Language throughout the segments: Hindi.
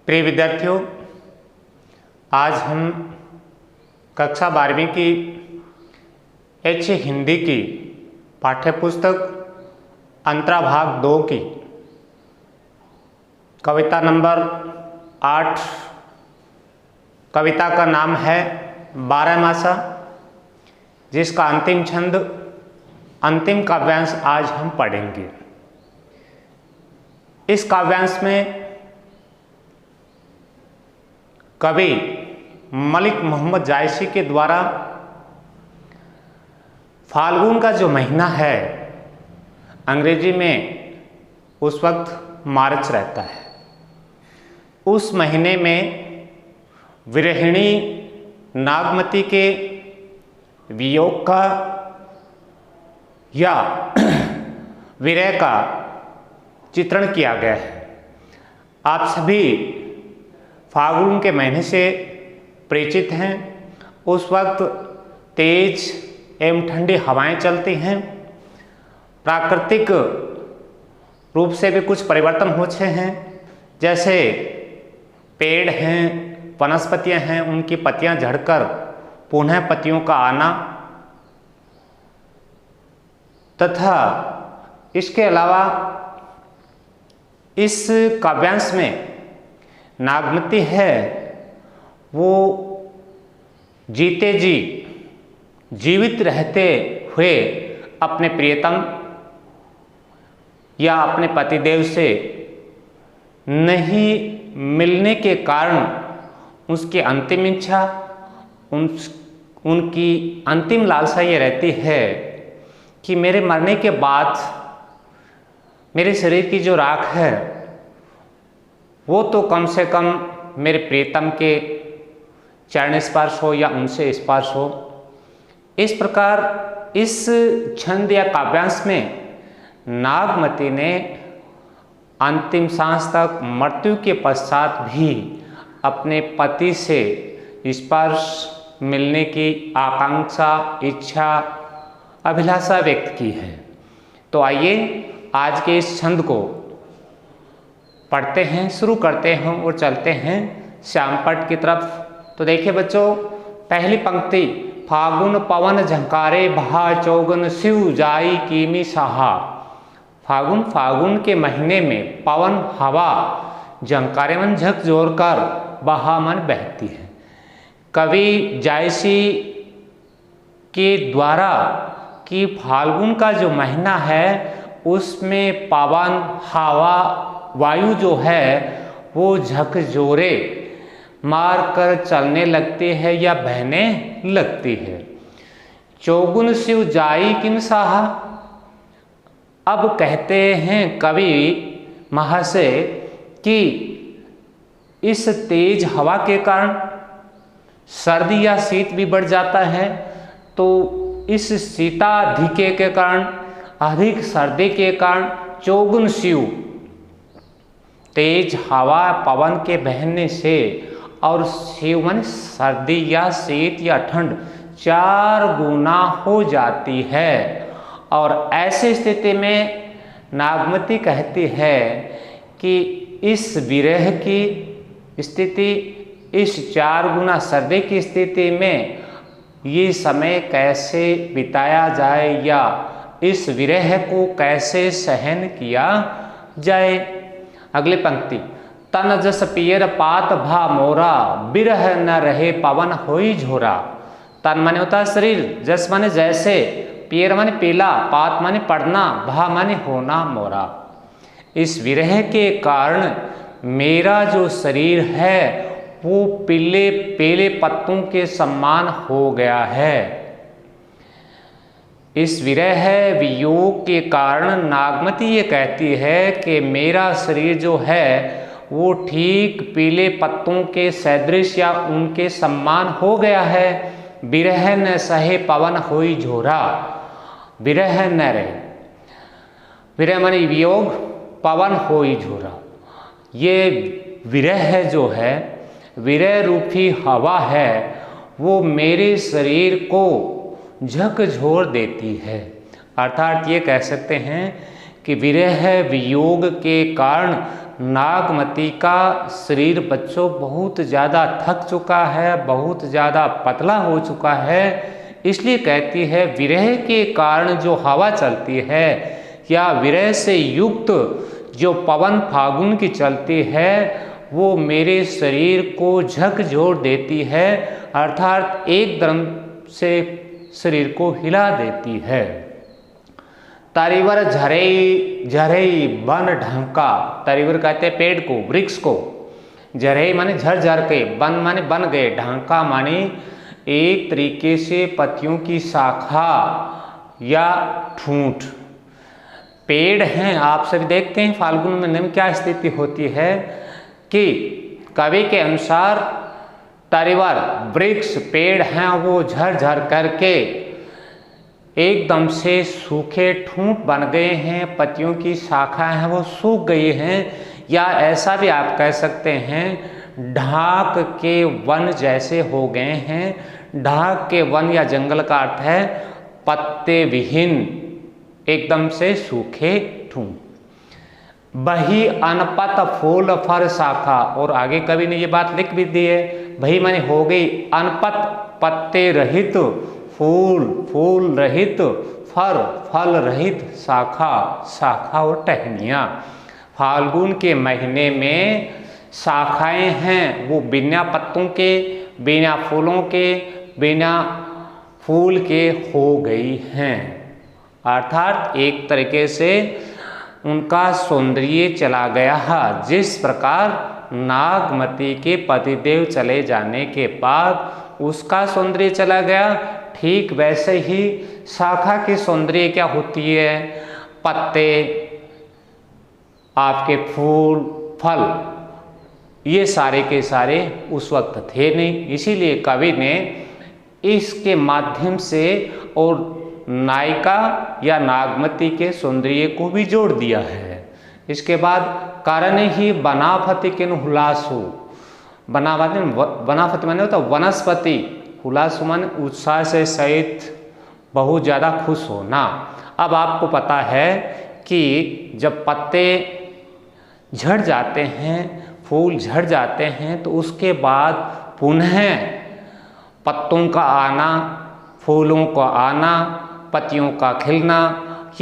प्रिय विद्यार्थियों, आज हम कक्षा 12वीं की एच हिंदी की पाठ्यपुस्तक अंतरा भाग 2 की कविता नंबर 8, कविता का नाम है बारहमासा, जिसका अंतिम छंद अंतिम काव्यांश आज हम पढ़ेंगे। इस काव्यांश में कवि मलिक मोहम्मद जायसी के द्वारा फाल्गुन का जो महीना है, अंग्रेजी में उस वक्त मार्च रहता है, उस महीने में विरहिणी नागमती के वियोग का या विरह का चित्रण किया गया है। आप सभी फाल्गुन के महीने से परिचित हैं। उस वक्त तेज एवं ठंडी हवाएं चलती हैं, प्राकृतिक रूप से भी कुछ परिवर्तन होते हैं, जैसे पेड़ हैं, वनस्पतियां हैं, उनकी पत्तियां झड़कर पुनः पत्तियों का आना, तथा इसके अलावा इस काव्यांश में नागमती है वो जीते जी जीवित रहते हुए अपने प्रियतम या अपने पतिदेव से नहीं मिलने के कारण उसकी अंतिम इच्छा, उनकी अंतिम लालसा ये रहती है कि मेरे मरने के बाद मेरे शरीर की जो राख है वो तो कम से कम मेरे प्रियतम के चरण स्पर्श हो या उनसे स्पर्श हो। इस प्रकार इस छंद या काव्यांश में नागमती ने अंतिम सांस तक मृत्यु के पश्चात भी अपने पति से स्पर्श मिलने की आकांक्षा, इच्छा, अभिलाषा व्यक्त की है। तो आइए आज के इस छंद को पढ़ते हैं, शुरू करते हैं और चलते हैं श्यामपट की तरफ। तो देखिए बच्चों, पहली पंक्ति, फागुन पवन झंकारे बहा चौगन शिव जाई कीमी साहा। फागुन के महीने में पवन हवा झंकारे मन झकझोर कर बहा मन बहती है। कवि जायसी के द्वारा कि फाल्गुन का जो महीना है उसमें पवन हवा वायु जो है वो झकझोरे मार कर चलने लगती है या बहने लगती है। चौगुन शिव जाई किम साहा। अब कहते हैं कवि महाशय कि इस तेज हवा के कारण सर्दी या शीत भी बढ़ जाता है, तो इस शीताधिक्य के कारण, अधिक सर्दी के कारण चौगुन शिव, तेज हवा पवन के बहने से, और शिव मन सर्दी या शीत या ठंड 4 गुना हो जाती है। और ऐसी स्थिति में नागमती कहती है कि इस विरह की स्थिति, इस 4 गुना सर्दी की स्थिति में ये समय कैसे बिताया जाए या इस विरह को कैसे सहन किया जाए। अगली पंक्ति, तन जस पियर पात भा मोरा बिरह न रहे पवन होई झोरा। तन माने होता है शरीर, जस माने जैसे, पियर माने पीला, पात माने पड़ना, भा माने होना मोरा। इस विरह के कारण मेरा जो शरीर है वो पीले पीले पत्तों के समान हो गया है। इस विरह वियोग के कारण नागमती ये कहती है कि मेरा शरीर जो है वो ठीक पीले पत्तों के सदृश या उनके समान हो गया है। विरह न सहे पवन होई झोरा। विरह न रहे, विरह माने वियोग, पवन होई झोरा। ये विरह जो है, विरह रूपी हवा है, वो मेरे शरीर को झकझोर देती है। अर्थात ये कह सकते हैं कि विरह वियोग के कारण नागमती का शरीर बच्चों बहुत ज़्यादा थक चुका है, बहुत ज़्यादा पतला हो चुका है, इसलिए कहती है विरह के कारण जो हवा चलती है या विरह से युक्त जो पवन फागुन की चलती है वो मेरे शरीर को झकझोर देती है, अर्थात एकदम से शरीर को हिला देती है। तरिवर झरई झरई बन ढंका, तरिवर कहते हैं पेड़ को, वृक्ष को, झरई माने झर झर के, बन माने बन गए, ढंका माने एक तरीके से पत्तियों की शाखा या ठूंठ। पेड़ हैं, आप सभी देखते हैं फाल्गुन महीने में क्या स्थिति होती है कि कवि के अनुसार तरिवर वृक्ष पेड़ हैं वो झर झर करके एकदम से सूखे ठूंठ बन गए हैं, पत्तियों की शाखा हैं वो सूख गई हैं, या ऐसा भी आप कह सकते हैं ढाक के वन जैसे हो गए हैं। ढाक के वन या जंगल का अर्थ है पत्ते विहीन, एकदम से सूखे ठूंठ। बही अनपत फूल फर शाखा, और आगे कवि ने ये बात लिख भी दी है, बही माने हो गई अनपत पत्ते रहित, फूल फूल रहित, फर फल रहित, शाखा शाखा और टहनियाँ। फाल्गुन के महीने में शाखाएं हैं वो बिना पत्तों के, बिना फूलों के, बिना फूल के हो गई हैं, अर्थात एक तरीके से उनका सौंदर्य चला गया है। जिस प्रकार नागमती के पतिदेव चले जाने के बाद उसका सौंदर्य चला गया, ठीक वैसे ही शाखा की सौंदर्य क्या होती है, पत्ते, आपके फूल फल, ये सारे के सारे उस वक्त थे नहीं, इसीलिए कवि ने इसके माध्यम से और नायिका या नागमती के सौंदर्य को भी जोड़ दिया है। इसके बाद कारण ही बनाफति के हुलासु, बनाफति माने होता वनस्पति, हुलासु माने उत्साह से सहित बहुत ज़्यादा खुश होना। अब आपको पता है कि जब पत्ते झड़ जाते हैं, फूल झड़ जाते हैं, तो उसके बाद पुनः पत्तों का आना, फूलों का आना, पत्तियों का खिलना,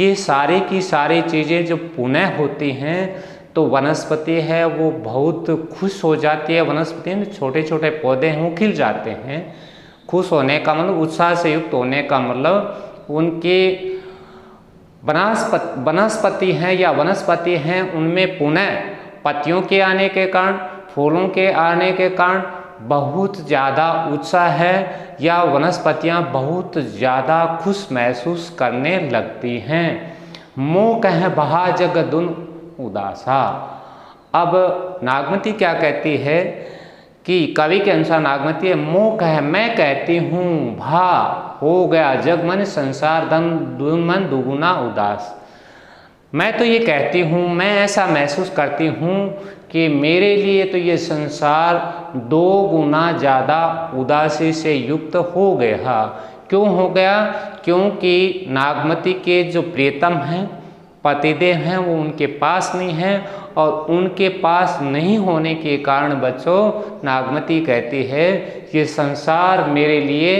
ये सारी की सारी चीज़ें जब पुनः होती हैं तो वनस्पति है वो बहुत खुश हो जाती है। वनस्पति में छोटे छोटे पौधे हैं वो खिल जाते हैं। खुश होने का मतलब उत्साह से युक्त होने का मतलब उनके वनस्पति हैं या वनस्पति हैं उनमें पुनः पत्तियों के आने के कारण, फूलों के आने के कारण बहुत ज़्यादा उत्साह है या वनस्पतियाँ बहुत ज़्यादा खुश महसूस करने लगती हैं। मोह कह बहा जगदुन उदासा। अब नागमती क्या कहती है कि कवि के अनुसार नागमती है मोह कह, मैं कहती हूँ, भा हो गया, जग मन संसार धन मन दुगुना उदास। मैं तो ये कहती हूँ, मैं ऐसा महसूस करती हूँ कि मेरे लिए तो ये संसार 2 गुना ज़्यादा उदासी से युक्त हो गया। क्यों हो गया? क्योंकि नागमती के जो प्रियतम हैं, पतिदेव हैं, वो उनके पास नहीं हैं, और उनके पास नहीं होने के कारण बच्चों नागमती कहती है ये संसार मेरे लिए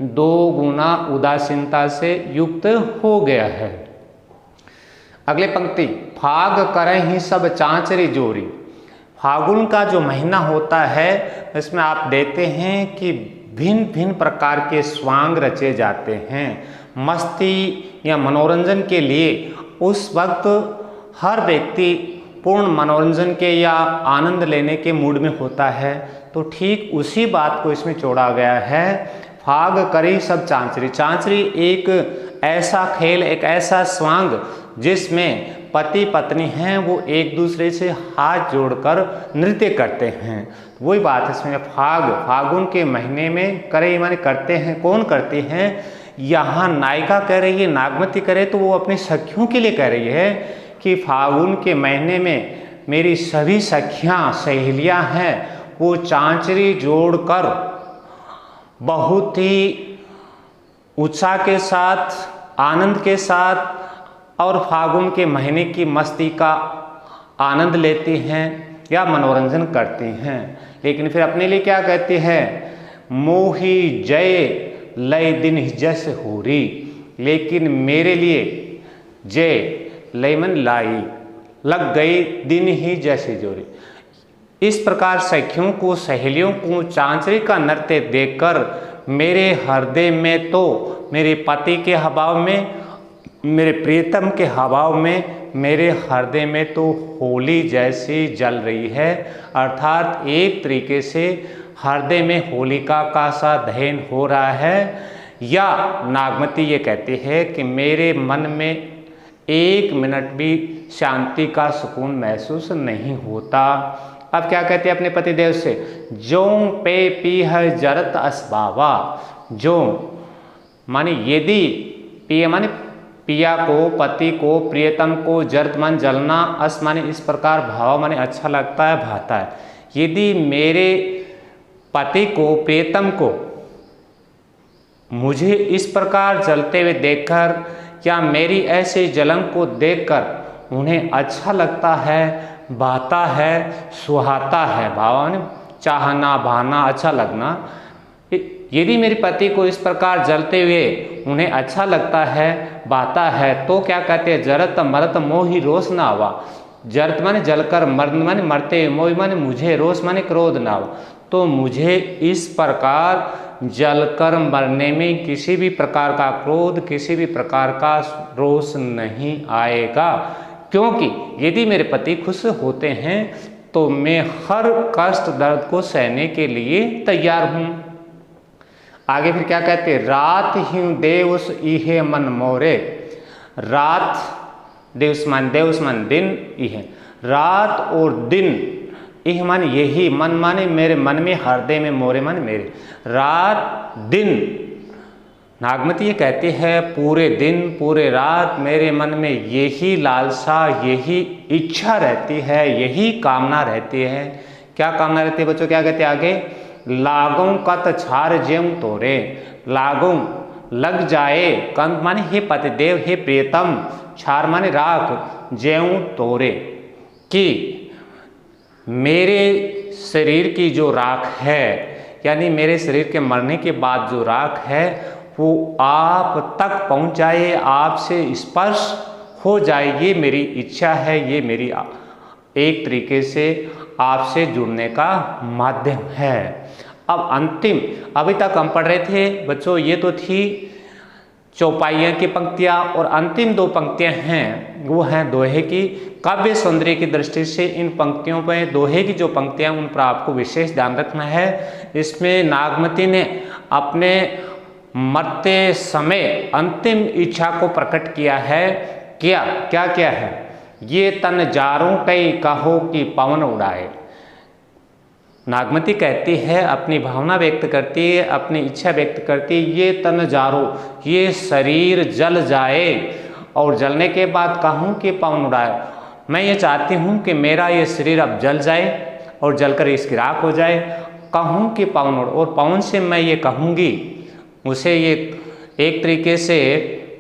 2 गुना उदासीनता से युक्त हो गया है। अगले पंक्ति, फाग करें ही सब चांचरी जोरी। फागुन का जो महीना होता है इसमें आप देखते हैं कि भिन्न भिन्न प्रकार के स्वांग रचे जाते हैं। मस्ती या मनोरंजन के लिए उस वक्त हर व्यक्ति पूर्ण मनोरंजन के या आनंद लेने के मूड में होता है, तो ठीक उसी बात को इसमें जोड़ा गया है। फाग करी सब चांचरी। चांचरी एक ऐसा खेल, एक ऐसा स्वांग जिसमें पति पत्नी हैं वो एक दूसरे से हाथ जोड़कर नृत्य करते हैं। वही बात इसमें फागुन के महीने में करे माने करते हैं। कौन करते हैं? यहाँ नायिका कह रही है, नागमती करे तो वो अपनी सखियों के लिए कह रही है कि फागुन के महीने में मेरी सभी सखियाँ सहेलियाँ हैं वो चांचरी जोड़कर बहुत ही उत्साह के साथ, आनंद के साथ और फागुन के महीने की मस्ती का आनंद लेती हैं या मनोरंजन करती हैं। लेकिन फिर अपने लिए क्या कहती है, मोही जय लय दिन जस होरी, लेकिन मेरे लिए जय लय मन लाई, लग गई दिन ही जैसी जोरी। इस प्रकार सखियों को, सहेलियों को चांचरी का नृत्य देखकर मेरे हृदय में तो मेरे पति के हवाव में, मेरे प्रियतम के हवाव में, मेरे हृदय में तो होली जैसी जल रही है। अर्थात एक तरीके से हृदय में होलिका का सा दहन हो रहा है। या नागमती ये कहती है कि मेरे मन में एक मिनट भी शांति का सुकून महसूस नहीं होता। अब क्या कहते हैं अपने पतिदेव से, जो पे पीह जरत असबावा, जो माने यदि पिया माने पिया को, पति को, प्रियतम को जरत मन जलना, अस माने इस प्रकार, भाव माने अच्छा लगता है, भाता है। यदि मेरे पति को, प्रियतम को मुझे इस प्रकार जलते हुए देखकर या मेरी ऐसे जलन को देखकर उन्हें अच्छा लगता है, भाता है, सुहाता है, भावन चाहना, भाना, अच्छा लगना, यदि मेरे पति को इस प्रकार जलते हुए उन्हें अच्छा लगता है, भाता है, तो क्या कहते हैं, जरत मरत मोहि रोष ना आवा। जरत माने जलकर, मरन माने मरते, मोहि माने मुझे, रोष माने क्रोध ना हो। तो मुझे इस प्रकार जलकर मरने में किसी भी प्रकार का क्रोध, किसी भी प्रकार का रोष नहीं आएगा, क्योंकि यदि मेरे पति खुश होते हैं तो मैं हर कष्ट दर्द को सहने के लिए तैयार हूँ। आगे फिर क्या कहते हैं, रात ही देवस इहे मन मोरे, रात देवसमान, देवसमान दिन इहे, रात और दिन, इह मन यही, मन माने मेरे मन में, हृदय में, मोरे मन मेरे, रात दिन। नागमती ये कहती है पूरे दिन पूरे रात मेरे मन में यही लालसा, यही इच्छा रहती है, यही कामना रहती है। क्या कामना रहती है बच्चों, क्या कहते हैं आगे, लागों कत छार ज्यों तोरे, लागों लग जाए, कंत माने हे पतिदेव, हे प्रियतम, छार माने राख, ज्यों तोरे, कि मेरे शरीर की जो राख है, यानी मेरे शरीर के मरने के बाद जो राख है वो आप तक पहुंच जाए, आपसे स्पर्श हो जाए, ये मेरी इच्छा है, ये मेरी एक तरीके से आपसे जुड़ने का माध्यम है। अब अंतिम, अभी तक हम पढ़ रहे थे बच्चों, ये तो थी चौपाइयों की पंक्तियाँ, और अंतिम दो पंक्तियाँ हैं वो हैं दोहे की। काव्य सौंदर्य की दृष्टि से इन पंक्तियों पर, दोहे की जो पंक्तियाँ उन पर आपको विशेष ध्यान रखना है। इसमें नागमती ने अपने मरते समय अंतिम इच्छा को प्रकट किया है। क्या क्या क्या है, ये तन जारूं कई कहो कि पवन उड़ाए। नागमती कहती है, अपनी भावना व्यक्त करती है, अपनी इच्छा व्यक्त करती है, ये तन जारो, ये शरीर जल जाए, और जलने के बाद कहूँ कि पवन उड़ाए। मैं ये चाहती हूँ कि मेरा ये शरीर अब जल जाए और जलकर इसकी राख हो जाए, कहूँ कि पवन उड़, और पवन से मैं ये कहूँगी, उसे ये एक तरीके से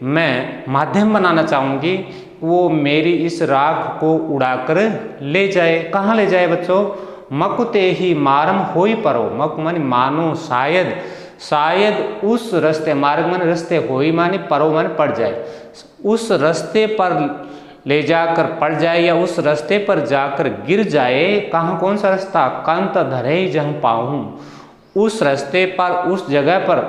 मैं माध्यम बनाना चाहूँगी, वो मेरी इस राख को उड़ाकर ले जाए। कहाँ ले जाए बच्चों, मकुते ही मारम होई परो, मक माने मानो, शायद, शायद उस रास्ते, मार्ग माने रास्ते, होई माने परो माने पड़ जाए, उस रास्ते पर ले जाकर पड़ जाए, या उस रास्ते पर जाकर गिर जाए। कहाँ, कौन सा रास्ता, कंत धरे जहाँ पाऊँ, उस रास्ते पर, उस जगह पर,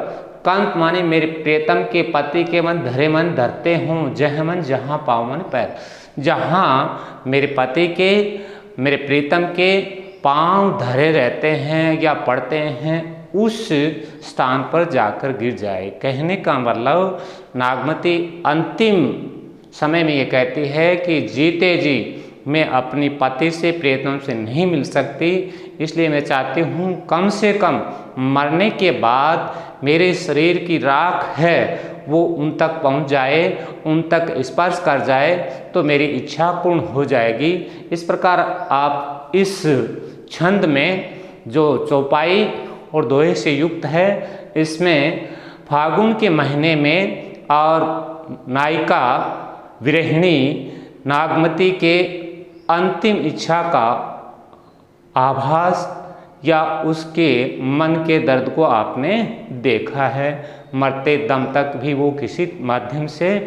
कंत माने मेरे प्रियतम के पति के मन धरे मन धरते हों, जह मन जहाँ पाऊँ मन पैर, जहाँ मेरे पति के, मेरे प्रियतम के पांव धरे रहते हैं या पड़ते हैं, उस स्थान पर जाकर गिर जाए। कहने का मतलब नागमती अंतिम समय में ये कहती है कि जीते जी मैं अपनी पति से, प्रियतम से नहीं मिल सकती, इसलिए मैं चाहती हूँ कम से कम मरने के बाद मेरे शरीर की राख है वो उन तक पहुँच जाए, उन तक स्पर्श कर जाए, तो मेरी इच्छा पूर्ण हो जाएगी। इस प्रकार आप इस छंद में जो चौपाई और दोहे से युक्त है, इसमें फागुन के महीने में और नायिका विरहिणी नागमती के अंतिम इच्छा का आभास या उसके मन के दर्द को आपने देखा है। मरते दम तक भी वो किसी माध्यम से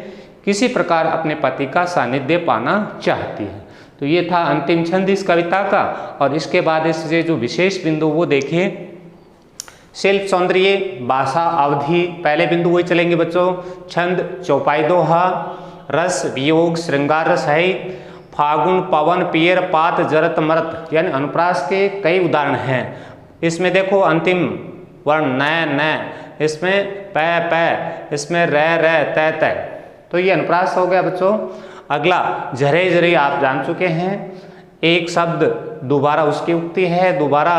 किसी प्रकार अपने पति का सानिध्य पाना चाहती है। तो ये था अंतिम छंद इस कविता का। और इसके बाद इससे जो विशेष बिंदु वो देखिए, शिल्प सौंदर्य, भाषा, अवधि, पहले बिंदु वही चलेंगे बच्चों। छंद चौपाई दोहा, रस वियोग श्रृंगार रस है, फागुन पवन पियर पात जरत मरत, यानी अनुप्रास के कई उदाहरण हैं। इसमें देखो अंतिम वर्ण न न, इसमें पै पै, इसमें रह रह तय तय, तो ये अनुप्रास हो गया बच्चों। अगला झरे झरे आप जान चुके हैं, एक शब्द दोबारा उसकी उक्ति है, दोबारा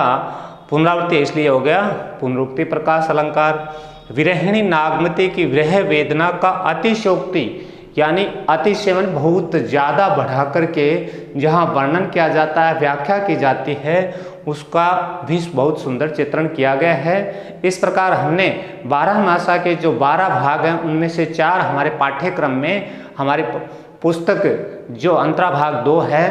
पुनरावृत्ति इसलिए हो गया पुनरुक्ति प्रकाश अलंकार। विरहिणी नागमती की विरह वेदना का अतिशयोक्ति, यानी अतिशय बहुत ज़्यादा बढ़ा करके जहाँ वर्णन किया जाता है, व्याख्या की जाती है, उसका भी बहुत सुंदर चित्रण किया गया है। इस प्रकार हमने 12 मासा के जो 12 भाग हैं उनमें से 4 हमारे पाठ्यक्रम में, हमारे पुस्तक जो अंतरा भाग 2 है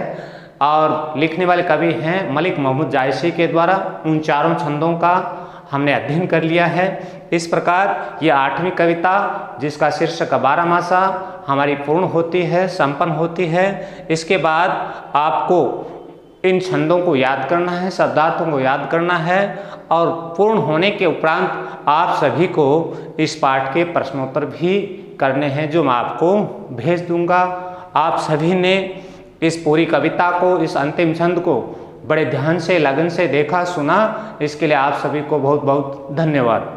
और लिखने वाले कवि हैं मलिक मोहम्मद जायसी के द्वारा, उन चारों छंदों का हमने अध्ययन कर लिया है। इस प्रकार ये 8वीं कविता जिसका शीर्षक 12 मासा हमारी पूर्ण होती है, संपन्न होती है। इसके बाद आपको इन छंदों को याद करना है, शब्दार्थों को याद करना है और पूर्ण होने के उपरांत आप सभी को इस पाठ के प्रश्नोत्तर भी करने हैं जो मैं आपको भेज दूंगा। आप सभी ने इस पूरी कविता को, इस अंतिम छंद को बड़े ध्यान से लगन से देखा सुना, इसके लिए आप सभी को बहुत बहुत धन्यवाद।